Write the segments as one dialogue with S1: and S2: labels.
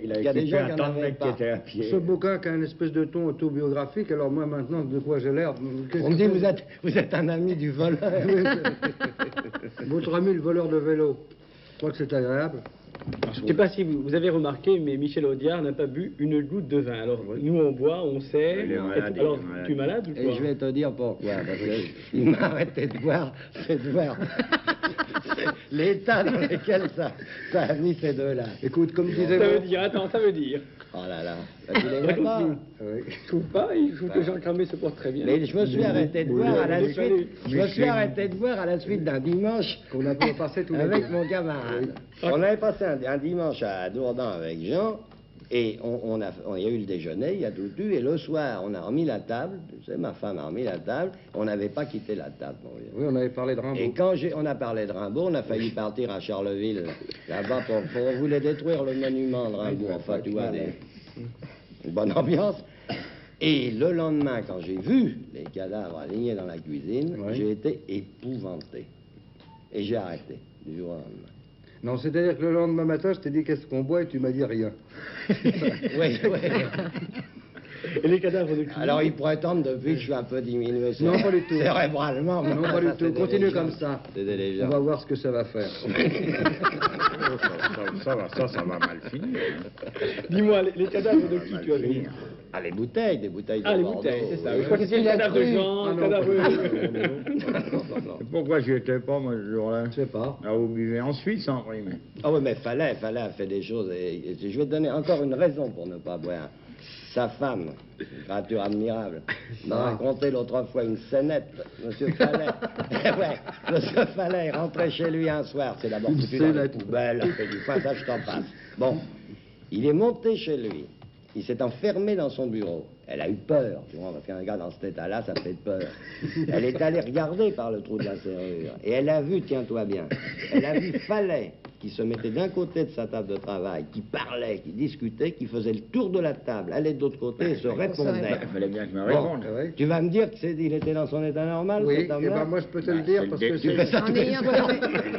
S1: Il a
S2: Il y a des
S1: écouté
S2: gens
S1: un
S2: qui
S1: tas
S2: en
S1: de
S2: avaient
S1: mecs qui
S2: pas.
S1: étaient à pied.
S3: Ce bouquin qui a une espèce de ton autobiographique, alors moi maintenant, de quoi j'ai l'air?
S2: On me dit, vous êtes un ami du voleur.
S3: Votre ami le voleur de vélo, je crois que c'est agréable.
S4: Je ne sais pas si vous avez remarqué, mais Michel Audiard n'a pas bu une goutte de vin. Alors, nous, on boit, on sait.
S1: Il est malade, il est
S4: Alors,
S1: malade.
S4: tu es malade ou quoi?
S2: Et je vais te dire pourquoi. Parce que il m'a arrêté de boire, c'est de voir l'état dans lequel ça a mis ces deux-là.
S3: Écoute, comme disait...
S4: Ça veut dire, attends, ça veut dire.
S2: Oh là là, tu les vois pas.
S3: Oui.
S4: Je trouve pas, il trouve que Jean Cramé se porte très bien.
S2: Mais je me suis arrêté de boire à la
S4: oui,
S2: suite.
S4: oui.
S2: Je me suis arrêté de boire à la suite d'un dimanche
S3: Qu'on a pu passer tous les
S2: avec
S3: deux.
S2: mon camarade. On avait passé un dimanche à Dourdan avec Jean, et il y a eu le déjeuner, il y a tout eu, et le soir, on a remis la table, tu sais, ma femme a remis la table, on n'avait pas quitté la table, mon vieux.
S3: Oui, on avait parlé de Rimbaud.
S2: Et quand on a parlé de Rimbaud, on a failli partir à Charleville, là-bas, on voulait détruire le monument de Rimbaud, enfin, tu vois, une bonne ambiance. Et le lendemain, quand j'ai vu les cadavres alignés dans la cuisine,
S3: Oui.
S2: j'ai été épouvanté. Et j'ai arrêté, du jour au lendemain.
S3: Non, c'est-à-dire que le lendemain matin, je t'ai dit qu'est-ce qu'on boit et tu m'as dit rien.
S2: Oui, oui.
S4: Et les cadavres de qui?
S2: Alors, ils prétendent depuis que je suis un peu diminué.
S3: Non, pas du tout.
S2: Cérébralement.
S3: Non, pas du tout. Continue comme ça.
S2: C'est des
S3: On
S2: légendes.
S3: va voir ce que ça va faire.
S1: Ça va mal finir.
S4: Dis-moi, les cadavres de qui tu as vu?
S2: Ah, les bouteilles, des bouteilles de
S4: Ah, les
S2: Bordeaux.
S4: bouteilles, c'est ça. Je crois que c'est le cadavre de Jean,
S3: Ah,
S4: le
S3: non,
S4: cadavre...
S1: Et pourquoi j'y étais pas, moi, ce jour-là?
S3: Je sais pas.
S1: Ah, vous buvez en Suisse, en vrai, mais...
S2: Ah oui, mais fallait faire des choses. Et je vais te donner encore une raison pour ne pas boire. Sa femme, une créature admirable, m'a raconté l'autre fois une scénette. Monsieur Fallet, ouais, Monsieur Fallet rentrait chez lui un soir, c'est d'abord
S3: Une
S2: foutu dans les
S3: scénette.
S2: poubelles, a fait du foin, ça je t'en passe. Bon, il est monté chez lui, il s'est enfermé dans son bureau. Elle a eu peur, tu vois, parce qu'un gars dans cet état-là, ça fait peur. Elle est allée regarder par le trou de la serrure, et elle a vu, tiens-toi bien, elle a vu Fallet qui se mettait d'un côté de sa table de travail, qui parlait, qui discutait, qui faisait le tour de la table, allait de l'autre côté et se répondait.
S1: Il fallait bien que je me
S2: Bon,
S1: réponde.
S3: oui.
S2: tu vas me dire qu'il était dans son état normal,
S3: Oui,
S2: cet
S3: et
S2: homme-là?
S3: ben moi je peux te le
S1: Bah,
S3: dire
S1: c'est
S3: parce
S1: le
S3: que
S2: Tu fais
S3: c'est...
S2: ça tous les soirs.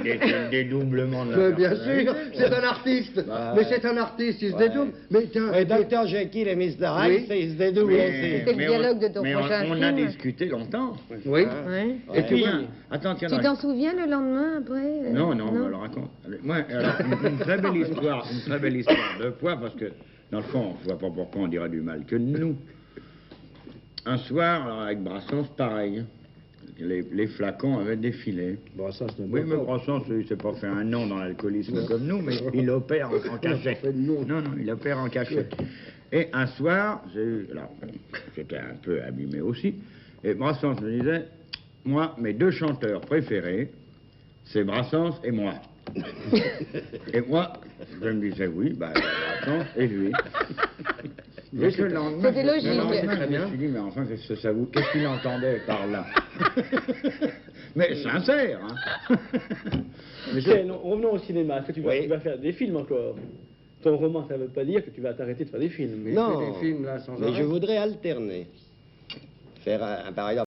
S1: C'est le dédoublement de la
S3: Mais bien
S1: personnalité.
S3: sûr, c'est un artiste.
S2: Bah,
S3: Mais c'est un artiste, il se
S2: ouais.
S3: dédouble. Mais tiens,
S2: Et Dr. Jekyll et Mr. Hyde,
S3: Oui.
S2: ils se dédoublent
S1: Mais-
S2: aussi.
S5: C'est le
S1: mais
S5: dialogue de ton
S1: mais
S5: prochain
S1: on a
S5: film.
S1: discuté longtemps.
S3: oui.
S5: Ouais.
S2: Ouais.
S1: Et puis,
S3: vois-
S1: attends, tiens,
S5: Tu
S1: là,
S5: t'en souviens le lendemain après?
S1: Non, alors raconte. Moi, alors, une très belle histoire de poids, parce que, dans le fond, je vois pas pourquoi on dirait du mal que de nous. Un soir, alors, avec Brassens, pareil. Les flacons avaient défilé.
S3: Bon, ça, c'est
S1: Oui, mais Brassens, il s'est pas fait un nom dans l'alcoolisme comme nous, mais il opère en cachette.
S3: fait de nom.
S1: Non, il opère en cachette. Et un soir, alors, j'étais un peu abîmé aussi, et Brassens me disait, moi, mes deux chanteurs préférés, c'est Brassens et moi. Et moi, je me disais, oui, Brassens et lui. Et le lendemain,
S5: C'était logique.
S1: le lendemain,
S3: Très
S1: je
S3: bien.
S1: me suis dit, mais enfin, qu'est-ce qu'il entendait par là? Mais sincère, hein. Mais je-
S4: Tiens, revenons au cinéma. Est-ce que tu vas,
S2: Oui.
S4: tu vas faire des films encore? Ton roman, ça ne veut pas dire que tu vas t'arrêter de faire des films.
S3: Mais il
S2: Non.
S3: fait des films là sans
S2: Mais
S3: arrêt.
S2: je voudrais alterner. Faire par exemple